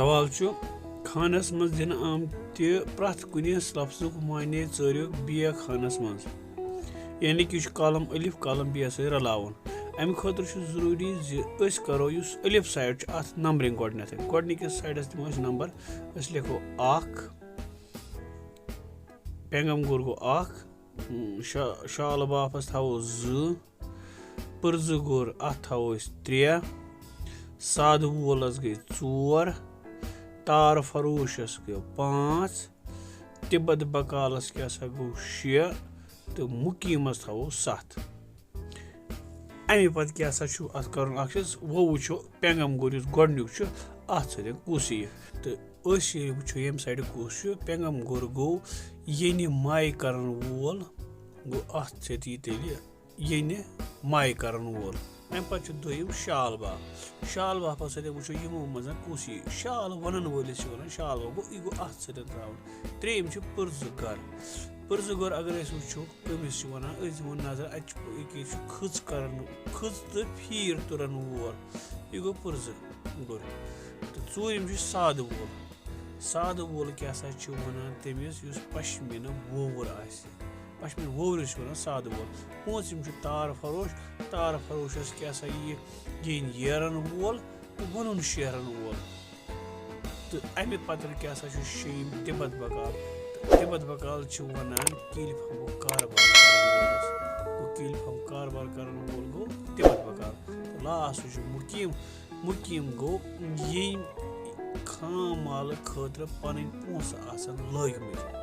सवाल खानस मज दिन आमत प्रथ कुनिस लफ्जुक माने चरियो बे खानस मज यानी कि कॉलम अलिफ कॉलम बे सह रलावन अमि खतर जरूरी ज करो युस अलिफ साइड अत नंबरिंग गोडनिकस साइडस दिमो नंबर लिखो अख पेंगम गुर गो अख शाल बापस थवो पुर्ज गुर अत थवो 3 साद वोलस गई 4 तार फरोशस गो 5 तिब्बत बकालस क्या गो 6 तो मुकीमस थवो 7 अमे पत क्या अत कर वो वो पेंगम गुर गोडनुक अत सत कुस तो वो यम साइड कुस पेंगम गुर गो ये माय करन वोल गो अत सत ये माय करन वोल अम पे दोम शाल बाप शाल बापस वो यमो मज कुस शाल वन वलिस वन शाल बाप गो यह गो अत सत त्रा त्रेम पुर्ज गर अगर वो कमिस वन दिमो नजर अत खज कर खज तो फीर तुरन वोर यह गो पुर्ज गर तो चूरिम साद वोल क्या वन तमिस पश्मीना वोवर पश्मीन वोवरस वन साद वोल पूंचम तार फरोशस क्या ये येरन वोल तो वनुन शेरन वोल तो अमे पत्र क्या शेम तिब्बत बकाल वन कीलिफ हम कारबार करन वोल गो तिब्बत बकाल तो लास्ट मुकीम गो ये खाम माल खतर पन पोस लग